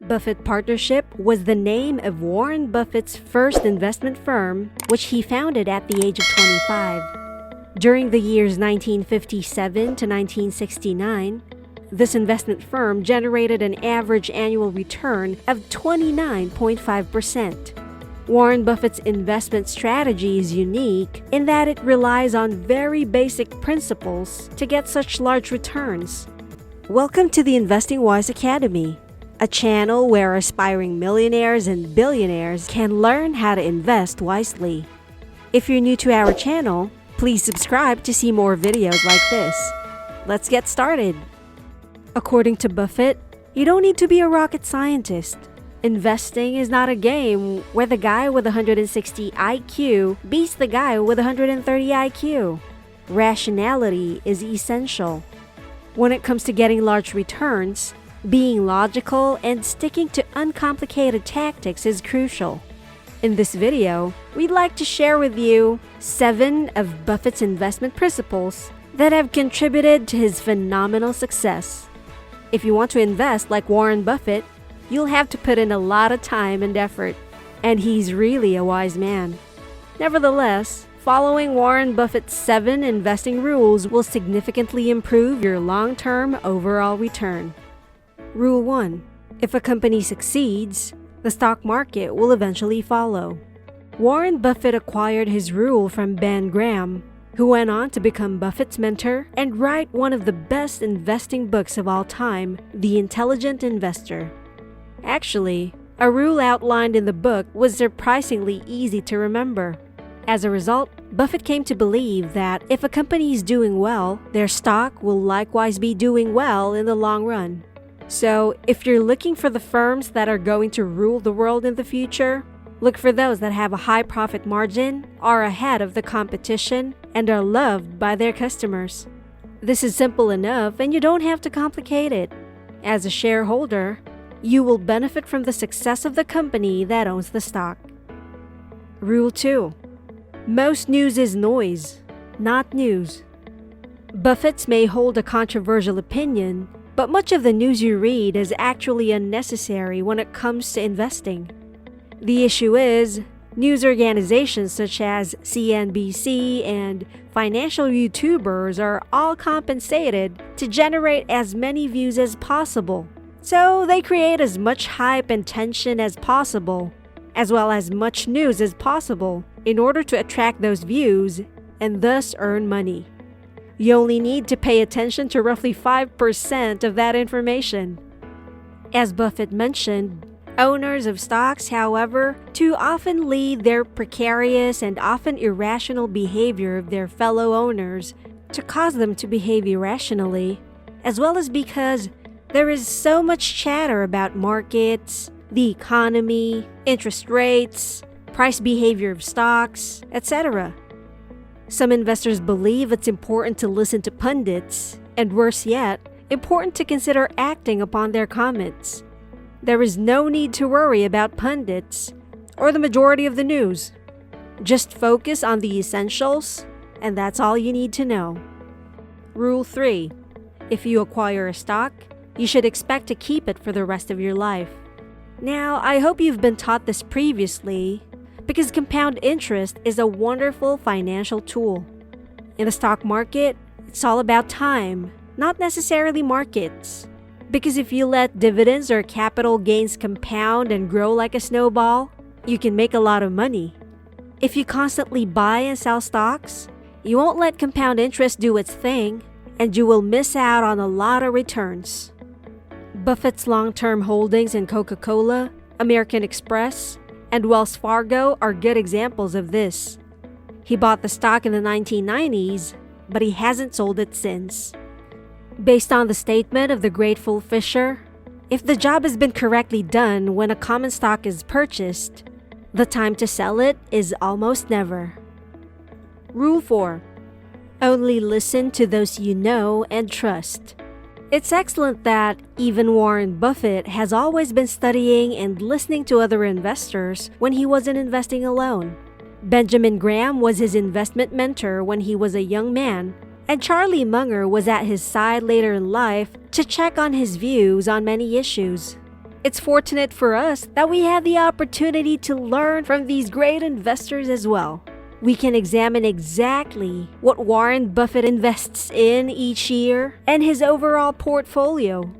Buffett Partnership was the name of Warren Buffett's first investment firm, which he founded at the age of 25. During the years 1957 to 1969, this investment firm generated an average annual return of 29.5%. Warren Buffett's investment strategy is unique in that it relies on very basic principles to get such large returns. Welcome to the Investing Wise Academy, a channel where aspiring millionaires and billionaires can learn how to invest wisely. If you're new to our channel, please subscribe to see more videos like this. Let's get started. According to Buffett, you don't need to be a rocket scientist. Investing is not a game where the guy with 160 IQ beats the guy with 130 IQ. Rationality is essential. When it comes to getting large returns, being logical and sticking to uncomplicated tactics is crucial. In this video, we'd like to share with you 7 of Buffett's investment principles that have contributed to his phenomenal success. If you want to invest like Warren Buffett, you'll have to put in a lot of time and effort, and he's really a wise man. Nevertheless, following Warren Buffett's 7 investing rules will significantly improve your long-term overall return. Rule 1. If a company succeeds, the stock market will eventually follow. Warren Buffett acquired his rule from Ben Graham, who went on to become Buffett's mentor and write one of the best investing books of all time, The Intelligent Investor. Actually, a rule outlined in the book was surprisingly easy to remember. As a result, Buffett came to believe that if a company is doing well, their stock will likewise be doing well in the long run. So, if you're looking for the firms that are going to rule the world in the future, look for those that have a high profit margin, are ahead of the competition, and are loved by their customers. This is simple enough and you don't have to complicate it. As a shareholder, you will benefit from the success of the company that owns the stock. Rule 2. Most news is noise, not news. Buffett's may hold a controversial opinion, but much of the news you read is actually unnecessary when it comes to investing. The issue is, news organizations such as CNBC and financial YouTubers are all compensated to generate as many views as possible. So they create as much hype and tension as possible, as well as much news as possible, in order to attract those views and thus earn money. You only need to pay attention to roughly 5% of that information. As Buffett mentioned, owners of stocks, however, too often lead their precarious and often irrational behavior of their fellow owners to cause them to behave irrationally, as well as because there is so much chatter about markets, the economy, interest rates, price behavior of stocks, etc. Some investors believe it's important to listen to pundits, and worse yet, important to consider acting upon their comments. There is no need to worry about pundits or the majority of the news. Just focus on the essentials, and that's all you need to know. Rule 3. If you acquire a stock, you should expect to keep it for the rest of your life. Now, I hope you've been taught this previously, because compound interest is a wonderful financial tool. In the stock market, it's all about time, not necessarily markets. Because if you let dividends or capital gains compound and grow like a snowball, you can make a lot of money. If you constantly buy and sell stocks, you won't let compound interest do its thing, and you will miss out on a lot of returns. Buffett's long-term holdings in Coca-Cola, American Express, and Wells Fargo are good examples of this. He bought the stock in the 1990s, but he hasn't sold it since. Based on the statement of the grateful Fisher, if the job has been correctly done when a common stock is purchased, the time to sell it is almost never. Rule 4. Only listen to those you know and trust. It's excellent that even Warren Buffett has always been studying and listening to other investors when he wasn't investing alone. Benjamin Graham was his investment mentor when he was a young man, and Charlie Munger was at his side later in life to check on his views on many issues. It's fortunate for us that we had the opportunity to learn from these great investors as well. We can examine exactly what Warren Buffett invests in each year and his overall portfolio.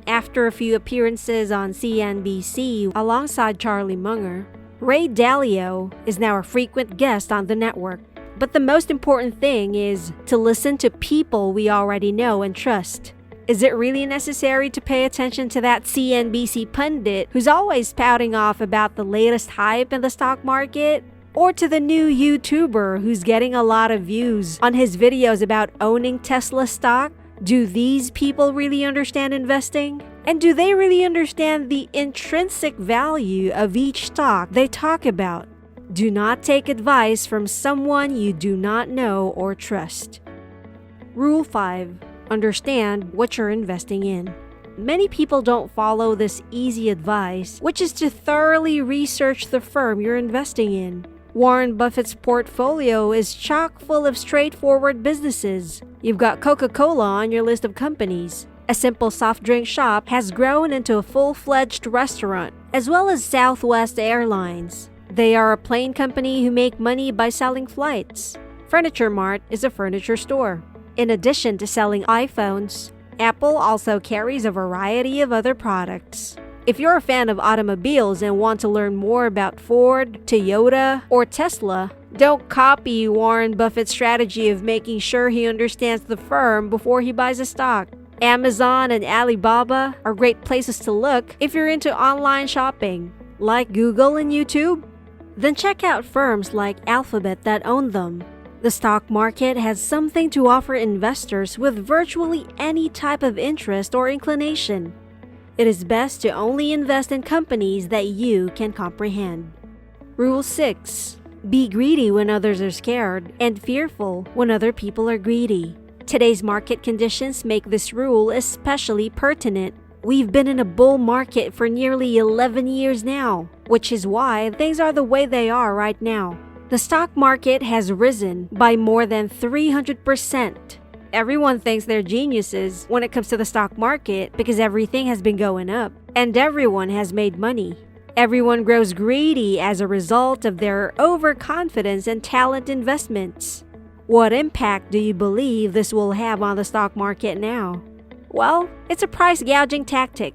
After a few appearances on CNBC alongside Charlie Munger, Ray Dalio is now a frequent guest on the network. But the most important thing is to listen to people we already know and trust. Is it really necessary to pay attention to that CNBC pundit who's always spouting off about the latest hype in the stock market? Or to the new YouTuber who's getting a lot of views on his videos about owning Tesla stock? Do these people really understand investing? And do they really understand the intrinsic value of each stock they talk about? Do not take advice from someone you do not know or trust. Rule 5. Understand what you're investing in. Many people don't follow this easy advice, which is to thoroughly research the firm you're investing in. Warren Buffett's portfolio is chock full of straightforward businesses. You've got Coca-Cola on your list of companies. A simple soft drink shop has grown into a full-fledged restaurant, as well as Southwest Airlines. They are a plane company who make money by selling flights. Furniture Mart is a furniture store. In addition to selling iPhones, Apple also carries a variety of other products. If you're a fan of automobiles and want to learn more about Ford, Toyota, or Tesla, don't copy Warren Buffett's strategy of making sure he understands the firm before he buys a stock. Amazon and Alibaba are great places to look if you're into online shopping, like Google and YouTube. Then check out firms like Alphabet that own them. The stock market has something to offer investors with virtually any type of interest or inclination. It is best to only invest in companies that you can comprehend. Rule 6. Be greedy when others are scared and fearful when other people are greedy. Today's market conditions make this rule especially pertinent. We've been in a bull market for nearly 11 years now, which is why things are the way they are right now. The stock market has risen by more than 300%. Everyone thinks they're geniuses when it comes to the stock market because everything has been going up, and everyone has made money. Everyone grows greedy as a result of their overconfidence and talent investments. What impact do you believe this will have on the stock market now? Well, it's a price gouging tactic.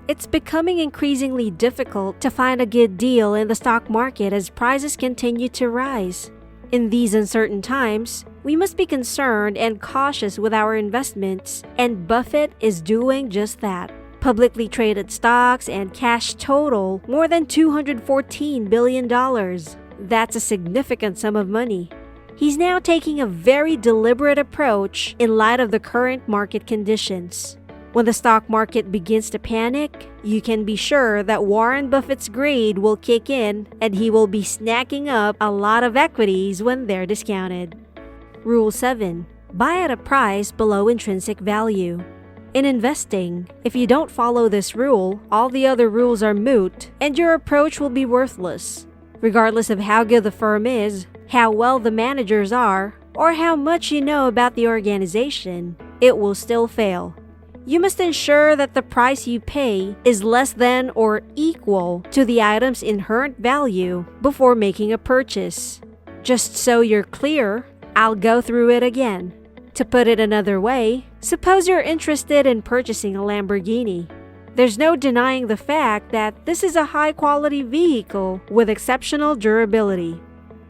It's becoming increasingly difficult to find a good deal in the stock market as prices continue to rise. In these uncertain times, we must be concerned and cautious with our investments, and Buffett is doing just that. Publicly traded stocks and cash total more than $214 billion. That's a significant sum of money. He's now taking a very deliberate approach in light of the current market conditions. When the stock market begins to panic, you can be sure that Warren Buffett's greed will kick in and he will be snacking up a lot of equities when they're discounted. Rule 7. Buy at a price below intrinsic value. In investing, if you don't follow this rule, all the other rules are moot and your approach will be worthless. Regardless of how good the firm is, how well the managers are, or how much you know about the organization, it will still fail. You must ensure that the price you pay is less than or equal to the item's inherent value before making a purchase. Just so you're clear, I'll go through it again. To put it another way, suppose you're interested in purchasing a Lamborghini. There's no denying the fact that this is a high-quality vehicle with exceptional durability.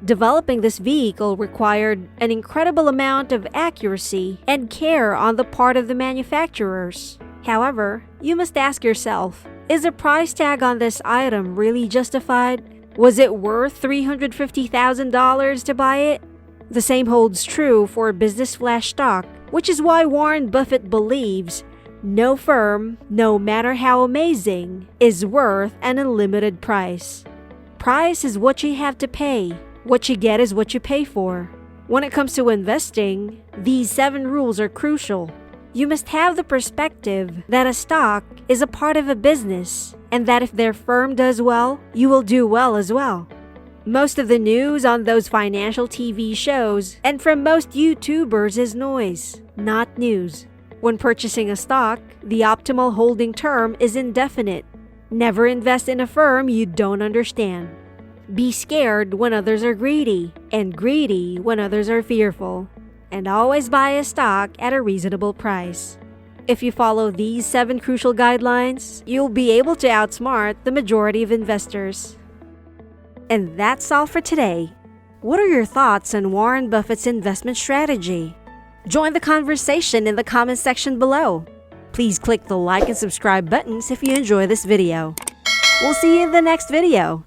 Developing this vehicle required an incredible amount of accuracy and care on the part of the manufacturers. However, you must ask yourself, is the price tag on this item really justified? Was it worth $350,000 to buy it? The same holds true for business flash stock, which is why Warren Buffett believes no firm, no matter how amazing, is worth an unlimited price. Price is what you have to pay. What you get is what you pay for. When it comes to investing, these 7 rules are crucial. You must have the perspective that a stock is a part of a business, and that if their firm does well, you will do well as well. Most of the news on those financial TV shows and from most YouTubers is noise, not news. When purchasing a stock, the optimal holding term is indefinite. Never invest in a firm you don't understand. Be scared when others are greedy, and greedy when others are fearful. And always buy a stock at a reasonable price. If you follow these 7 crucial guidelines, you'll be able to outsmart the majority of investors. And that's all for today. What are your thoughts on Warren Buffett's investment strategy? Join the conversation in the comment section below. Please click the like and subscribe buttons if you enjoy this video. We'll see you in the next video.